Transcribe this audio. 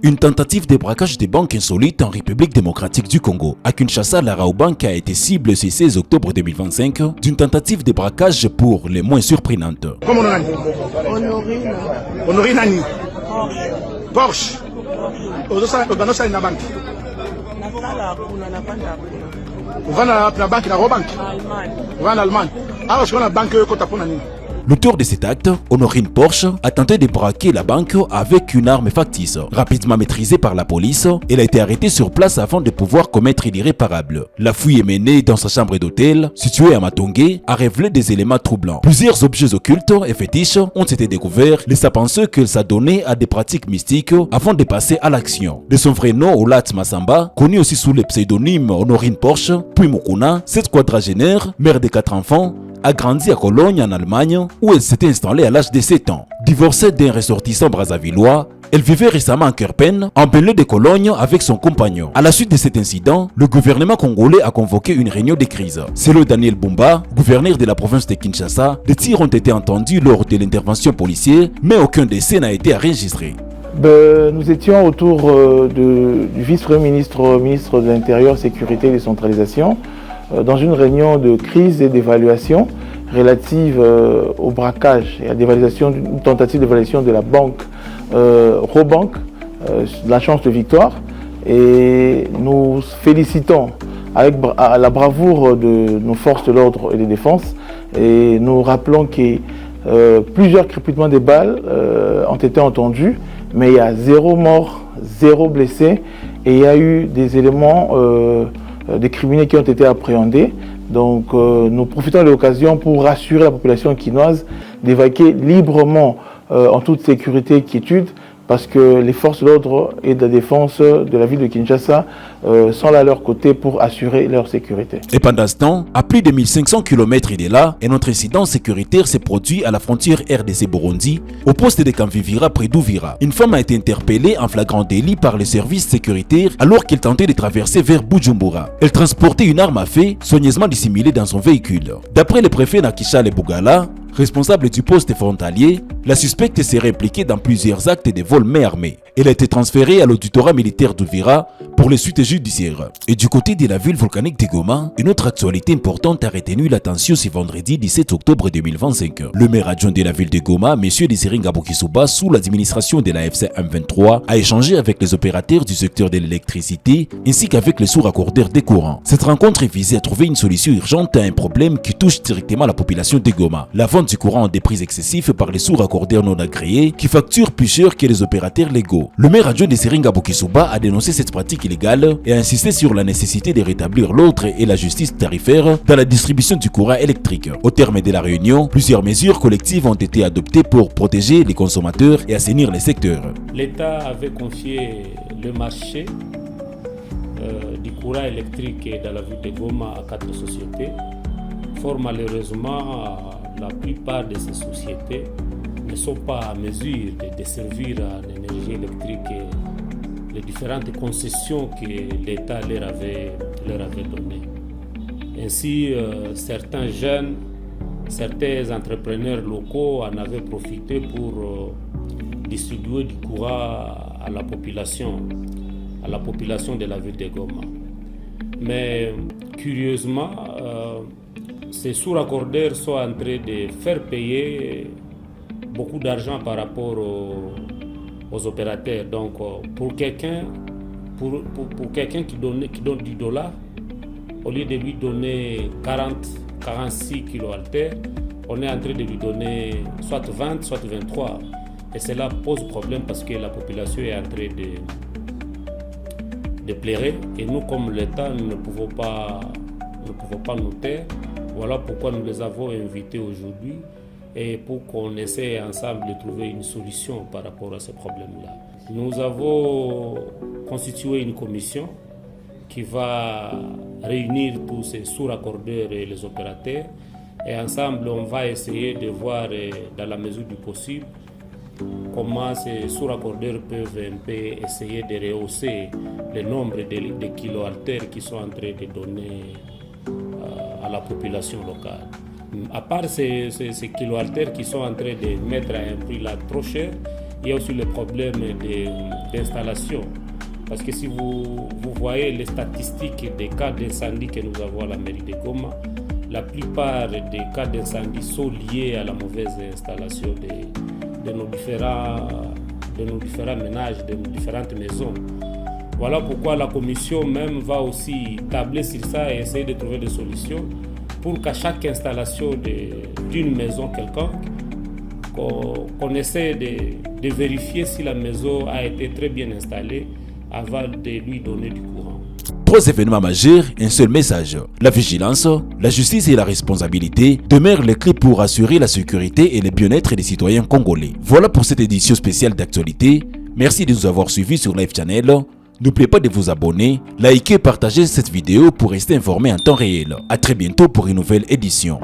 Une tentative de braquage des banques insolites en République démocratique du Congo. À Kinshasa, la Raobank a été cible ce 16 octobre 2025 d'une tentative de braquage pour les moins surprenantes. Comment on a dit? Honorine Nani. Porsche. Dans une banque. On va dans la banque, la Raobank. On va en Allemagne. Alors, je suis dans la banque, quand tu as. L'auteur de cet acte, Honorine Porsche, a tenté de braquer la banque avec une arme factice. Rapidement maîtrisée par la police, elle a été arrêtée sur place afin de pouvoir commettre l'irréparable. La fouille est menée dans sa chambre d'hôtel, située à Matongé, a révélé des éléments troublants. Plusieurs objets occultes et fétiches ont été découverts, laissant penser qu'elle s'adonnait à des pratiques mystiques avant de passer à l'action. De son vrai nom, Olat Massamba, connu aussi sous le pseudonyme Honorine Porsche, puis Mukuna, cette quadragénaire, mère de 4 enfants, a grandi à Cologne en Allemagne où elle s'était installée à l'âge de 7 ans. Divorcée d'un ressortissant brazzavillois, elle vivait récemment à Kerpen, en banlieue de Cologne avec son compagnon. À la suite de cet incident, le gouvernement congolais a convoqué une réunion de crise. Selon Daniel Bumba, gouverneur de la province de Kinshasa, des tirs ont été entendus lors de l'intervention policière, mais aucun décès n'a été enregistré. Nous étions autour du vice-premier ministre, ministre de l'Intérieur, Sécurité et Décentralisation, dans une réunion de crise et d'évaluation relative au braquage et à une tentative d'évaluation de la banque Raobank, la chance de victoire. Et nous félicitons avec la bravoure de nos forces de l'ordre et de défense et nous rappelons que plusieurs crépitements de balles ont été entendus, mais il y a 0 mort, 0 blessé et il y a eu des éléments des criminels qui ont été appréhendés. Donc nous profitons de l'occasion pour rassurer la population quinoise d'évacuer librement en toute sécurité et quiétude parce que les forces de l'ordre et de la défense de la ville de Kinshasa sont là à leur côté pour assurer leur sécurité. Et pendant ce temps, à plus de 1500 km de là, un autre incident sécuritaire s'est produit à la frontière RDC-Burundi, au poste de Kamvivira près d'Uvira. Une femme a été interpellée en flagrant délit par les services sécuritaires alors qu'elle tentait de traverser vers Bujumbura. Elle transportait une arme à feu soigneusement dissimulée dans son véhicule. D'après le préfet Nakishale Bougala, responsable du poste frontalier, la suspecte serait impliquée dans plusieurs actes de vol main armée. Elle a été transférée à l'auditorat militaire d'Uvira pour les suites judiciaires. Et du côté de la ville volcanique de Goma, une autre actualité importante a retenu l'attention ce vendredi 17 octobre 2025. Le maire adjoint de la ville de Goma, M. Désiré Ngabokisuba, sous l'administration de la FC M23, a échangé avec les opérateurs du secteur de l'électricité ainsi qu'avec les sous-raccordeurs des courants. Cette rencontre visait à trouver une solution urgente à un problème qui touche directement la population de Goma. La vente du courant en déprise excessif par les sous-raccordeurs non agréés qui facturent plus cher que les opérateurs légaux. Le maire adjoint de Désiré Ngabokisuba a dénoncé cette pratique illégale et a insisté sur la nécessité de rétablir l'ordre et la justice tarifaire dans la distribution du courant électrique. Au terme de la réunion, plusieurs mesures collectives ont été adoptées pour protéger les consommateurs et assainir les secteurs. L'État avait confié le marché du courant électrique dans la ville de Goma à 4 sociétés. Fort malheureusement, la plupart de ces sociétés ne sont pas à mesure de desservir en énergie électrique les différentes concessions que l'État leur avait données. Ainsi, certains jeunes, certains entrepreneurs locaux en avaient profité pour distribuer du courant à la population de la ville de Goma. Mais curieusement, ces sous-raccordeurs sont en train de faire payer beaucoup d'argent par rapport aux opérateurs. Donc pour quelqu'un qui donne du dollar, au lieu de lui donner 46 kA, on est en train de lui donner soit 20, soit 23. Et cela pose problème parce que la population est en train de pleurer. Et nous, comme l'État, nous ne pouvons pas nous taire. Voilà pourquoi nous les avons invités aujourd'hui et pour qu'on essaie ensemble de trouver une solution par rapport à ce problème-là. Nous avons constitué une commission qui va réunir tous ces sous-raccordeurs et les opérateurs et ensemble on va essayer de voir dans la mesure du possible comment ces sous-raccordeurs peuvent un peu essayer de rehausser le nombre de kiloampères qui sont en train de donner à la population locale. À part ces kiloampères qui sont en train de mettre à un prix là trop cher, Il y a aussi le problème d'installation. Parce que si vous voyez les statistiques des cas d'incendie que nous avons à la mairie de Goma, la plupart des cas d'incendie sont liés à la mauvaise installation de nos différents ménages, de nos différentes maisons. Voilà pourquoi la commission même va aussi tabler sur ça et essayer de trouver des solutions pour qu'à chaque installation d'une maison quelconque, qu'on essaie de vérifier si la maison a été très bien installée avant de lui donner du courant. 3 événements majeurs, un seul message. La vigilance, la justice et la responsabilité demeurent les clés pour assurer la sécurité et le bien-être des citoyens congolais. Voilà pour cette édition spéciale d'actualité. Merci de nous avoir suivis sur Live Channel. N'oubliez pas de vous abonner, liker et partager cette vidéo pour rester informé en temps réel. A très bientôt pour une nouvelle édition.